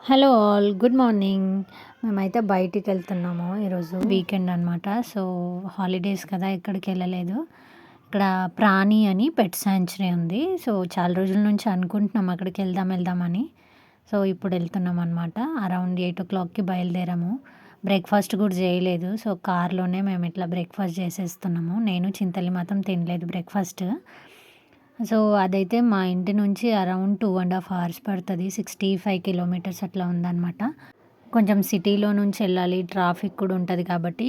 Hello all, good morning. మేమైతే బయటికి వెళ్తున్నాము. ఈరోజు వీకెండ్ అనమాట. సో హాలిడేస్ కదా, ఎక్కడికి వెళ్ళలేదు. ఇక్కడ ప్రాణి అని పెట్ శాంచురీ ఉంది. సో చాలా రోజుల నుంచి అనుకుంటున్నాం అక్కడికి వెళ్దామని. సో ఇప్పుడు వెళ్తున్నాం అనమాట. అరౌండ్ 8 o'clockకి బయలుదేరాము. బ్రేక్ఫాస్ట్ కూడా చేయలేదు. సో కార్లోనే మేము ఇట్లా బ్రేక్ఫాస్ట్ చేసేస్తున్నాము. నేను చింతలి మాత్రం తినలేదు బ్రేక్ఫాస్ట్. సో అదైతే మా ఇంటి నుంచి అరౌండ్ 2.5 hours పడుతుంది. 65 kilometers అట్లా ఉందన్నమాట. కొంచెం సిటీలో నుంచి వెళ్ళాలి, ట్రాఫిక్ కూడా ఉంటుంది కాబట్టి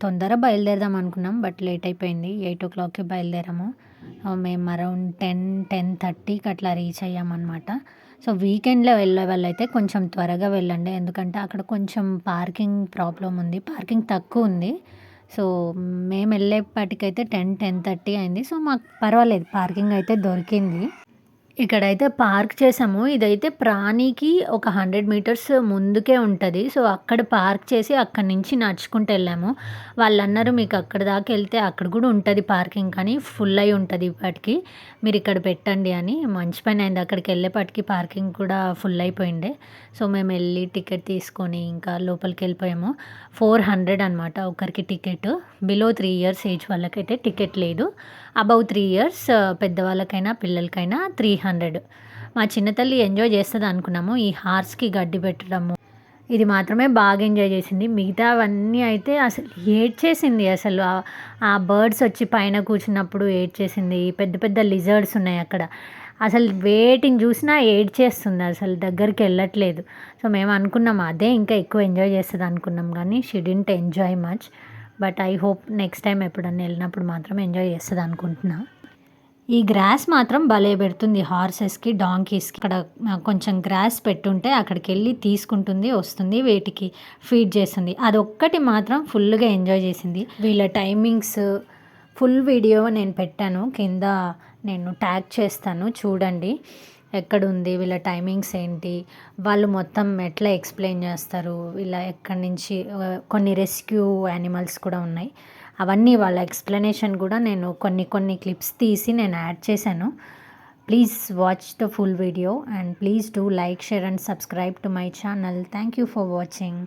తొందర బయలుదేరదాం అనుకున్నాం. బట్ లేట్ అయిపోయింది. 8 o'clockకి బయలుదేరాము. మేము అరౌండ్ 10-10:30కి అట్లా రీచ్ అయ్యామన్నమాట. సో వీకెండ్లో వెళ్ళే వాళ్ళైతే కొంచెం త్వరగా వెళ్ళండి. ఎందుకంటే అక్కడ కొంచెం పార్కింగ్ ప్రాబ్లం ఉంది. పార్కింగ్ తక్కువ ఉంది. సో మేము వెళ్ళేప్పటికైతే 10-10:30 అయింది. సో మాకు పర్వాలేదు, పార్కింగ్ అయితే దొరికింది. ఇక్కడైతే పార్క్ చేసాము. ఇదైతే ప్రాణికి ఒక 100 meters ముందుకే ఉంటుంది. సో అక్కడ పార్క్ చేసి అక్కడి నుంచి నడుచుకుంటూ వెళ్ళాము. వాళ్ళన్నారు మీకు అక్కడ దాకా వెళ్తే అక్కడ కూడా ఉంటుంది పార్కింగ్, కానీ ఫుల్ అయి ఉంటుంది ఇప్పటికి, మీరు ఇక్కడ పెట్టండి అని. మంచి పని అయింది, అక్కడికి వెళ్ళేపటికి పార్కింగ్ కూడా ఫుల్ అయిపోయిండే. సో మేము వెళ్ళి టికెట్ తీసుకొని ఇంకా లోపలికి వెళ్ళిపోయాము. 400 అనమాట ఒకరికి టికెట్. బిలో 3 years ఏజ్ వాళ్ళకైతే టికెట్ లేదు. అబౌవ్ 3 years పెద్దవాళ్ళకైనా పిల్లలకైనా 300. మా చిన్న తల్లి ఎంజాయ్ చేస్తుంది అనుకున్నాము. ఈ హార్స్కి గడ్డి పెట్టడము ఇది మాత్రమే బాగా ఎంజాయ్ చేసింది. మిగతావన్నీ అయితే అసలు ఏడ్చేసింది. అసలు ఆ బర్డ్స్ వచ్చి పైన కూర్చున్నప్పుడు ఏడ్చేసింది. పెద్ద పెద్ద లిజర్డ్స్ ఉన్నాయి అక్కడ. అసలు వేటిని చూసినా ఏడ్చేస్తుంది, అసలు దగ్గరికి వెళ్ళట్లేదు. సో మేము అనుకున్నాం అదే ఇంకా ఎక్కువ ఎంజాయ్ చేస్తుంది అనుకున్నాం, కానీ she didn't enjoy much. But I hope next time ఎప్పుడన్నా వెళ్ళినప్పుడు మాత్రం ఎంజాయ్ చేస్తుంది అనుకుంటున్నా. ఈ గ్రాస్ మాత్రం భలే పెడుతుంది హార్సెస్కి, డాంకీస్కి. అక్కడ కొంచెం గ్రాస్ పెట్టుంటే అక్కడికి వెళ్ళి తీసుకుంటుంది, వస్తుంది, వేటికి ఫీడ్ చేస్తుంది. అదొక్కటి మాత్రం ఫుల్గా ఎంజాయ్ చేసింది. వీళ్ళ టైమింగ్స్ ఫుల్ వీడియో నేను పెట్టాను, కింద నేను ట్యాగ్ చేస్తాను, చూడండి ఎక్కడుంది, వీళ్ళ టైమింగ్స్ ఏంటి, వాళ్ళు మొత్తం ఎట్లా ఎక్స్ప్లెయిన్ చేస్తారు, వీళ్ళ ఎక్కడి నుంచి కొన్ని రెస్క్యూ యానిమల్స్ కూడా ఉన్నాయి. అవన్నీ వాళ్ళ ఎక్స్ప్లెనేషన్ కూడా నేను కొన్ని క్లిప్స్ తీసి నేను యాడ్ చేశాను. Please watch the full video and please do like, share and subscribe to my channel. Thank you for watching.